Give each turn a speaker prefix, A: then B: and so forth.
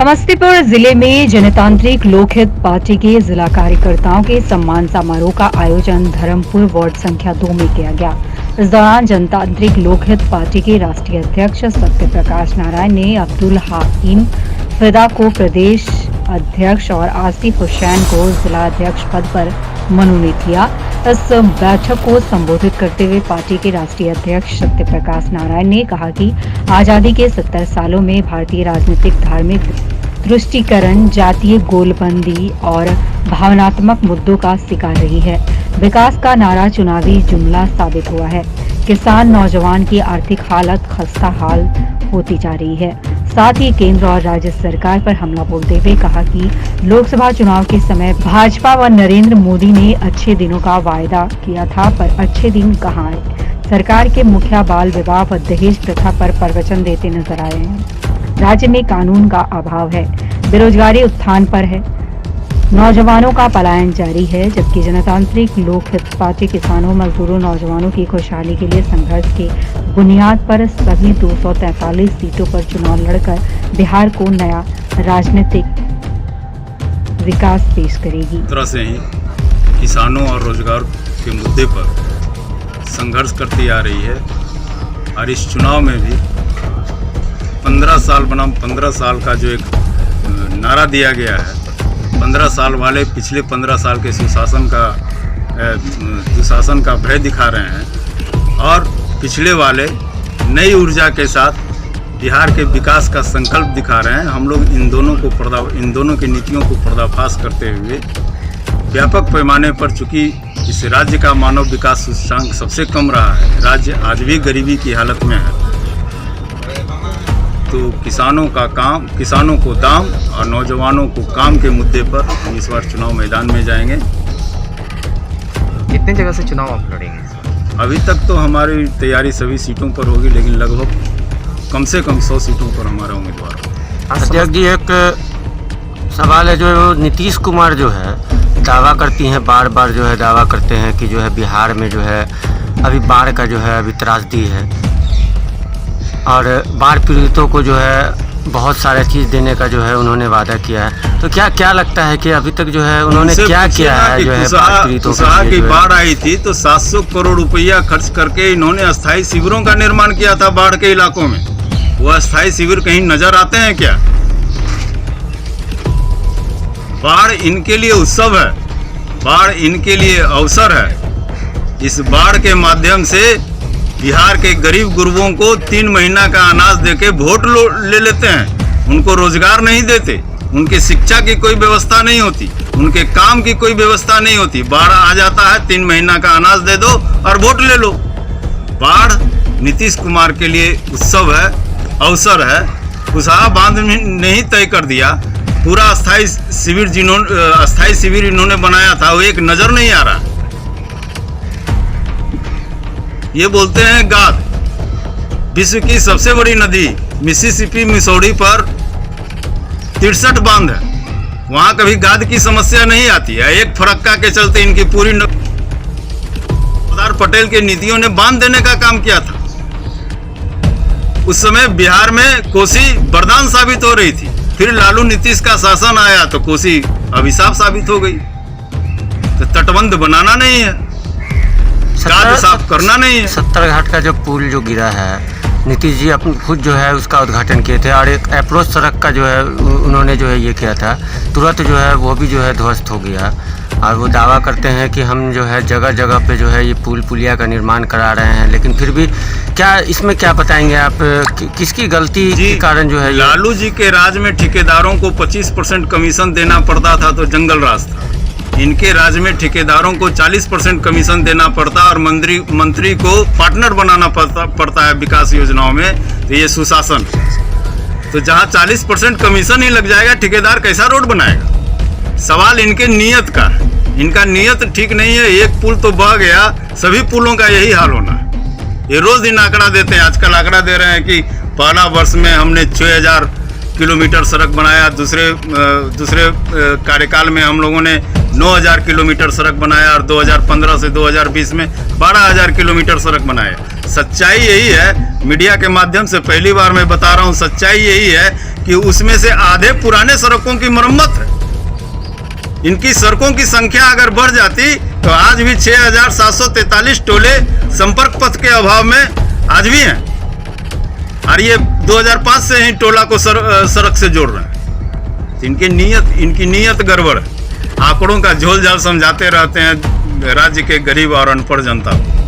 A: समस्तीपुर जिले में जनतांत्रिक लोकहित पार्टी के जिला कार्यकर्ताओं के सम्मान समारोह का आयोजन धर्मपुर वार्ड संख्या 2 में किया गया। इस दौरान जनतांत्रिक लोकहित पार्टी के राष्ट्रीय अध्यक्ष सत्य प्रकाश नारायण ने अब्दुल हाकिम फिदा को प्रदेश अध्यक्ष और आसिफ हुसैन को जिला अध्यक्ष पद पर मनोनीत किया। इस बैठक को संबोधित करते हुए पार्टी के राष्ट्रीय अध्यक्ष सत्य प्रकाश नारायण ने कहा कि आजादी के 70 सालों में भारतीय राजनीतिक धार्मिक तुष्टीकरण, जातीय गोलबंदी और भावनात्मक मुद्दों का शिकार रही है। विकास का नारा चुनावी जुमला साबित हुआ है। किसान नौजवान की आर्थिक हालत खस्ता हाल होती जा रही है। साथ ही केंद्र और राज्य सरकार पर हमला बोलते हुए कहा कि लोकसभा चुनाव के समय भाजपा व नरेंद्र मोदी ने अच्छे दिनों का वायदा किया था, पर अच्छे दिन कहां आए। सरकार के मुखिया बाल विवाह व दहेज प्रथा पर प्रवचन देते नजर आए हैं। राज्य में कानून का अभाव है, बेरोजगारी उत्थान पर है, नौजवानों का पलायन जारी है। जबकि जनतांत्रिक लोकहित पार्टी किसानों, मजदूरों, नौजवानों की खुशहाली के लिए संघर्ष के बुनियाद पर सभी 243 सीटों पर चुनाव लड़कर बिहार को नया राजनीतिक विकास पेश करेगी।
B: तरह से ही किसानों और रोजगार के मुद्दे पर संघर्ष करती आ रही है और इस चुनाव में भी 15 साल बनाम 15 साल का जो एक नारा दिया गया है, 15 साल वाले पिछले 15 साल के सुशासन का भय दिखा रहे हैं और पिछले वाले नई ऊर्जा के साथ बिहार के विकास का संकल्प दिखा रहे हैं। हम लोग इन दोनों की नीतियों को पर्दाफाश करते हुए व्यापक पैमाने पर, चूंकि इस राज्य का मानव विकास सूचकांक सबसे कम रहा है, राज्य आज भी गरीबी की हालत में है, तो किसानों को दाम और नौजवानों को काम के मुद्दे पर हम इस बार चुनाव मैदान में जाएंगे।
C: कितने जगह से चुनाव आप लड़ेंगे?
B: अभी तक तो हमारी तैयारी सभी सीटों पर होगी, लेकिन लगभग कम से कम 100 सीटों पर हमारा उम्मीदवार होगा।
D: अध्यक्ष जी, एक सवाल है, जो नीतीश कुमार जो है दावा करती हैं, बार बार जो है दावा करते हैं कि जो है बिहार में जो है अभी बाढ़ का जो है अभी त्रासदी है और बाढ़ पीड़ितों को जो है बहुत सारे चीज़ देने का जो है उन्होंने वादा किया है। तो क्या लगता है कि अभी तक जो है उन्होंने क्या किया है? जो है बाढ़ पीड़ितों
B: की बाढ़ आई थी तो 700 करोड़ रुपया खर्च करके इन्होंने अस्थायी शिविरों का निर्माण किया था बाढ़ के इलाकों में। वो अस्थायी शिविर कहीं नजर आते हैं क्या? बाढ़ इनके लिए उत्सव है, बाढ़ इनके लिए अवसर है। इस बाढ़ के माध्यम से बिहार के गरीब गुरबों को 3 महीना का अनाज देके वोट ले लेते हैं, उनको रोजगार नहीं देते, उनकी शिक्षा की कोई व्यवस्था नहीं होती, उनके काम की कोई व्यवस्था नहीं होती। बाढ़ आ जाता है, 3 महीना का अनाज दे दो और वोट ले लो। बाढ़ नीतीश कुमार के लिए उत्सव है, अवसर है। कुशहा बांध ने ही तय कर दिया। पूरा अस्थायी शिविर इन्होंने बनाया था, वो एक नजर नहीं आ रहा। ये बोलते हैं गाद। विश्व की सबसे बड़ी नदी मिसिसिपी मिसौरी पर 63 बांध है, वहां कभी गाद की समस्या नहीं आती है। एक फरक्का के चलते इनकी पूरी सरदार पटेल के नीतियों ने बांध देने का काम किया था। उस समय बिहार में कोसी वरदान साबित हो रही थी, फिर लालू नीतीश का शासन आया तो कोसी अभिशाप साबित हो गई। तो तटबंध बनाना नहीं है, गाद साफ करना नहीं है।
D: 70 घाट का जो पुल जो गिरा है, नीतीश जी अपने खुद जो है उसका उद्घाटन किए थे और एक अप्रोच सड़क का जो है उन्होंने जो है ये किया था, तुरंत जो है वो भी जो है ध्वस्त हो गया। और वो दावा करते हैं कि हम जो है जगह जगह पे जो है ये पुलिया का निर्माण करा रहे हैं, लेकिन फिर भी क्या इसमें क्या बताएंगे आप, किसकी गलती के कारण जो है?
B: लालू जी के राज में ठेकेदारों को 25% कमीशन देना पड़ता था तो जंगल राज था। इनके राज्य में ठेकेदारों को 40% कमीशन देना पड़ता और मंत्री को पार्टनर बनाना पड़ता है विकास योजनाओं में। तो ये सुशासन। तो जहां 40% कमीशन ही लग जाएगा, ठेकेदार कैसा रोड बनाएगा? सवाल इनके नियत का है। इनका नियत ठीक नहीं है। एक पुल तो बह गया, सभी पुलों का यही हाल होना है। ये रोज दिन आंकड़ा देते हैं। आजकल आंकड़ा दे रहे हैं कि पहला वर्ष में हमने 6000 किलोमीटर सड़क बनाया, दूसरे कार्यकाल में हम लोगों ने 9000 किलोमीटर सड़क बनाया और 2015 से 2020 में 12000 किलोमीटर सड़क बनाया। सच्चाई यही है, मीडिया के माध्यम से पहली बार मैं बता रहा हूँ, सच्चाई यही है कि उसमें से आधे पुराने सड़कों की मरम्मत है। इनकी सड़कों की संख्या अगर बढ़ जाती तो आज भी 6,743 टोले संपर्क पथ के अभाव में आज भी हैं, और ये 2005 से ही टोला को सड़क से जोड़ रहे हैं। इनकी नीयत गड़बड़ है। आंकड़ों का झोल झाल समझाते रहते हैं राज्य के गरीब और अनपढ़ जनता को।